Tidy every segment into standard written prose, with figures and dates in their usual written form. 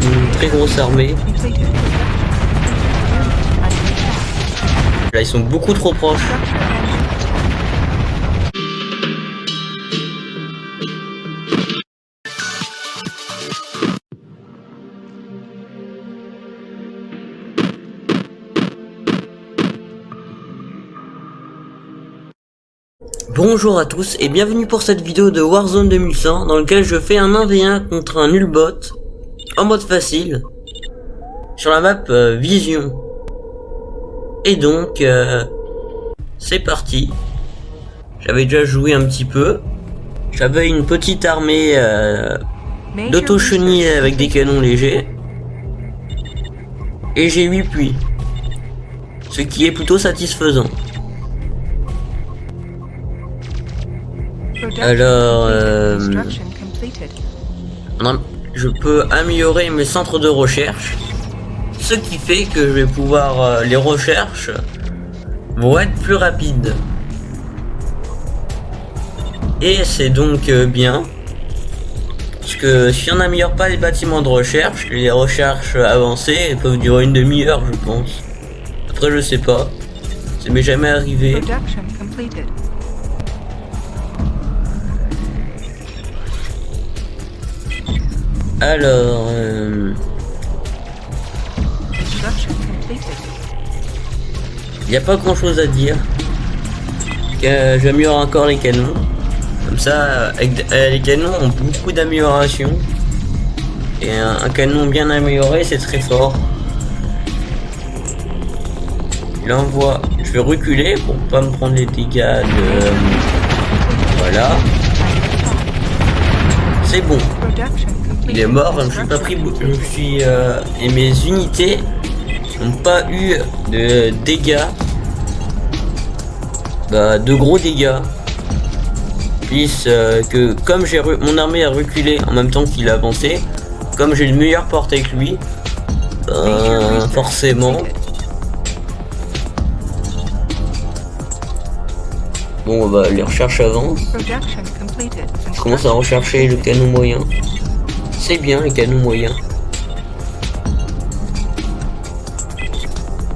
une très grosse armée. Là ils sont beaucoup trop proches. Bonjour à tous et bienvenue pour cette vidéo de Warzone 2100 dans lequel je fais un 1v1 contre un nullbot en mode facile sur la map Vision. Et donc c'est parti. J'avais déjà joué un petit peu. J'avais une petite armée d'auto-chenilles avec des canons légers. Et j'ai 8 puits. Ce qui est plutôt satisfaisant. Alors, je peux améliorer mes centres de recherche, ce qui fait que je vais pouvoir, les recherches vont être plus rapides. Et c'est donc bien, parce que si on n'améliore pas les bâtiments de recherche, les recherches avancées peuvent durer une demi-heure, je pense. Après, je sais pas, ça m'est jamais arrivé. Alors, il n'y a pas grand chose à dire. J'améliore encore les canons. Comme ça, les canons ont beaucoup d'amélioration. Et un canon bien amélioré, c'est très fort. Là, on voit, je vais reculer pour pas me prendre les dégâts de... Voilà. C'est bon. Il est mort, je me suis pas pris, et mes unités n'ont pas eu de dégâts, de gros dégâts, puisque comme mon armée a reculé en même temps qu'il a avancé, comme j'ai une meilleure portée que lui, forcément. Bon, les recherches avancent. Je commence à rechercher le canon moyen. C'est bien les canons moyens.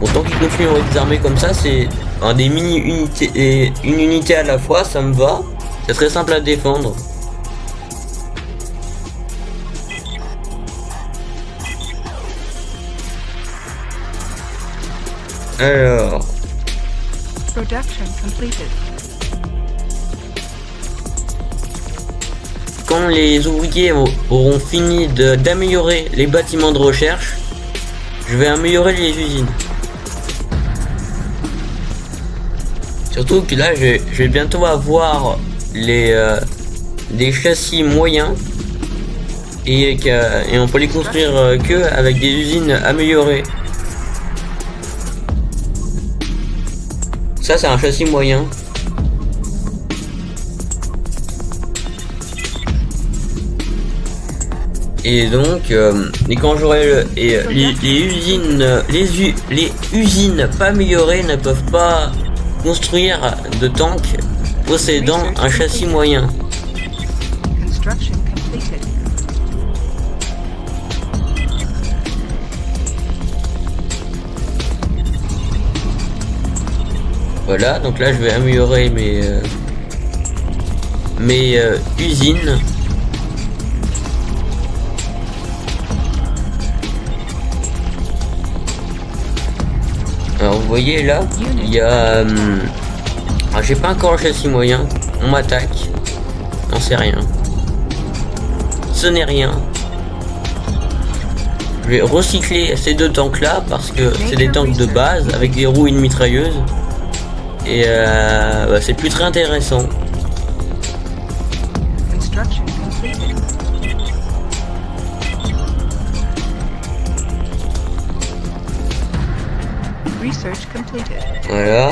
Bon, tant qu'ils continuent avec des armées comme ça, c'est des mini-unités et une unité à la fois, ça me va. C'est très simple à défendre. Alors. Quand les ouvriers auront fini d'améliorer les bâtiments de recherche, je vais améliorer les usines. Surtout que là, je vais bientôt avoir des châssis moyens et on peut les construire que avec des usines améliorées. Ça, c'est un châssis moyen. Et donc, et quand j'aurai les usines pas améliorées ne peuvent pas construire de tanks possédant un châssis moyen. Voilà, donc là je vais améliorer mes usines. Alors vous voyez là, il y a... j'ai pas encore le châssis moyen, on m'attaque. Non, c'est rien. Ce n'est rien. Je vais recycler ces deux tanks là parce que c'est des tanks de base avec des roues et une mitrailleuse. Et c'est plus très intéressant. Voilà.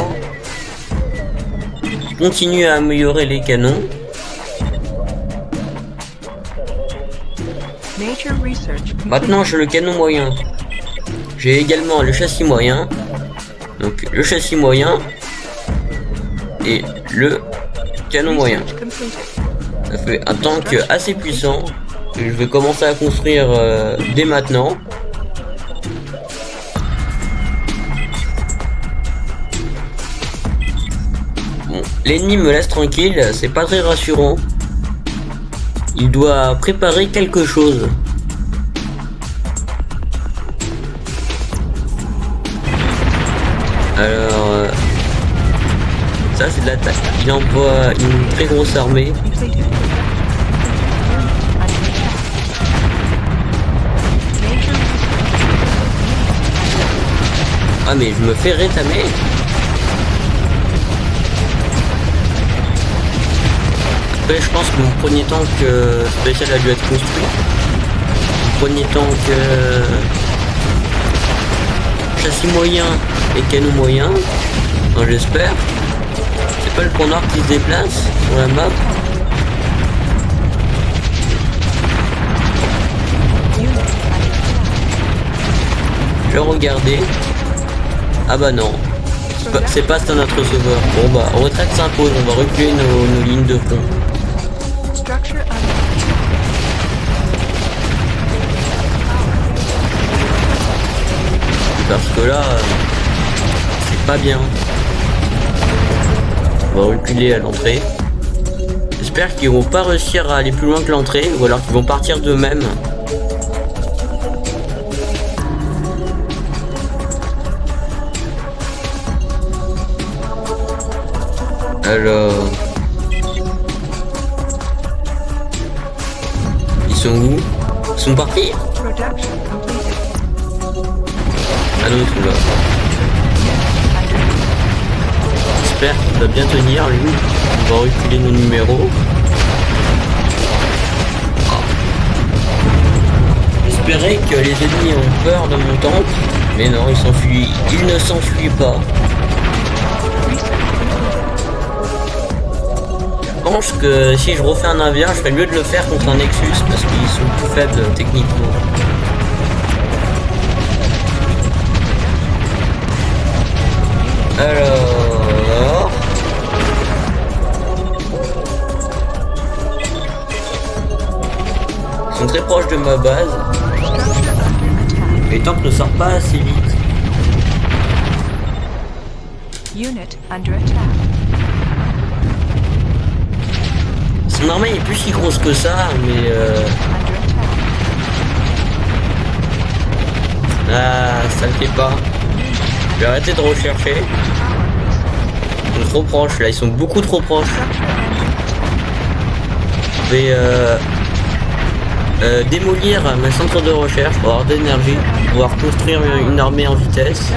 Continue à améliorer les canons. Maintenant j'ai le canon moyen. J'ai également le châssis moyen. Donc le châssis moyen et le canon moyen. Ça fait un tank assez puissant. Je vais commencer à construire dès maintenant. Bon, l'ennemi me laisse tranquille, c'est pas très rassurant. Il doit préparer quelque chose. Alors, ça c'est de l'attaque. Il envoie une très grosse armée. Ah mais je me fais rétamer. Après je pense que mon premier tank spécial a dû être construit. Mon premier tank châssis moyen et canon moyen. Enfin, j'espère. C'est pas le point noir qui se déplace sur la map. Je vais regarder. Ah bah non. C'est pas notre receveur. Bon bah retraite s'impose, on va reculer nos lignes de front. Parce que là, c'est pas bien. On va reculer à l'entrée. J'espère qu'ils vont pas réussir à aller plus loin que l'entrée, ou alors qu'ils vont partir d'eux-mêmes. Alors... Ils sont où? Ils sont partis? Ah non, ils sont là. J'espère qu'il va bien tenir, lui. On va reculer nos numéros. J'espérais que les ennemis ont peur de mon tank, mais non, ils s'enfuient. Ils ne s'enfuient pas. Je pense que si je refais un navire, je ferais mieux de le faire contre un Nexus parce qu'ils sont plus faibles techniquement. Alors... Ils sont très proches de ma base. Les tanks ne sortent pas assez vite. Unit under attack. Son armée est plus si grosse que ça, mais ah, ça le fait pas. Je vais arrêter de rechercher. Ils sont trop proches, là, ils sont beaucoup trop proches. Je vais démolir mes centres de recherche pour avoir d'énergie, pour pouvoir construire une armée en vitesse.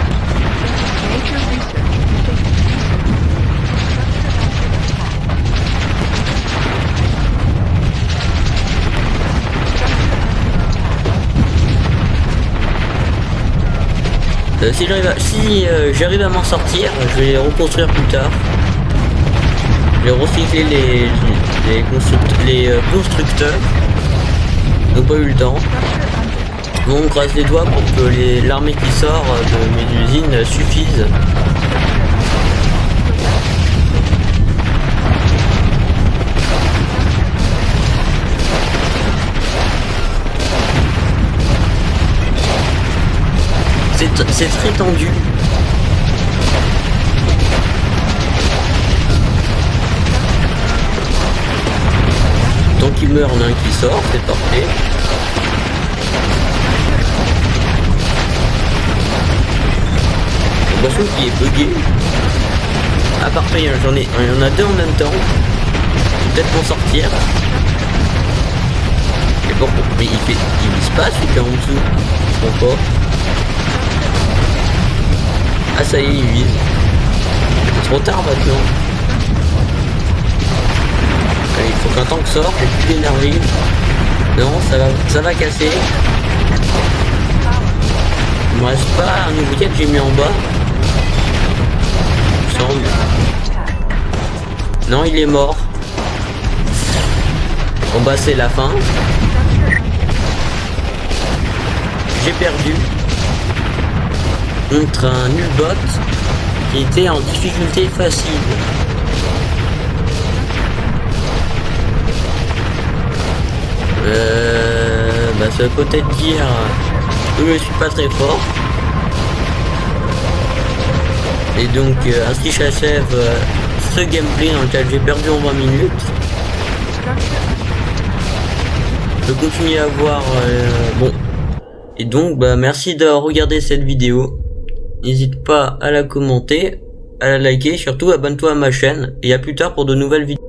Si j'arrive à m'en sortir, je vais les reconstruire plus tard. Je vais recycler les constructeurs. Ils n'ont pas eu le temps. Bon, on croise les doigts pour que l'armée qui sort de mes usines suffise. C'est très tendu. Donc il meurt, en a un qui sort, c'est parfait. J'ai l'impression qu'il est bugué. Ah parfait, il y en a deux en même temps. Je vais peut-être m'en sortir. Et bon, mais il vise pas celui qui est en dessous. Je comprends pas. Ah ça y est, il vise. C'est trop tard maintenant. Allez, il faut qu'un tank sorte, j'ai plus d'énergie. Non, ça va casser. Il me reste pas un oublié que j'ai mis en bas. Il me semble. Non, il est mort. En bas c'est la fin. J'ai perdu contre un Nullbot qui était en difficulté facile. Ça veut peut-être dire que je suis pas très fort. Et donc ainsi j'achève ce gameplay dans lequel j'ai perdu en 20 minutes. Je continue à voir bon. Et donc merci d'avoir regardé cette vidéo. N'hésite pas à la commenter, à la liker, surtout abonne-toi à ma chaîne et à plus tard pour de nouvelles vidéos.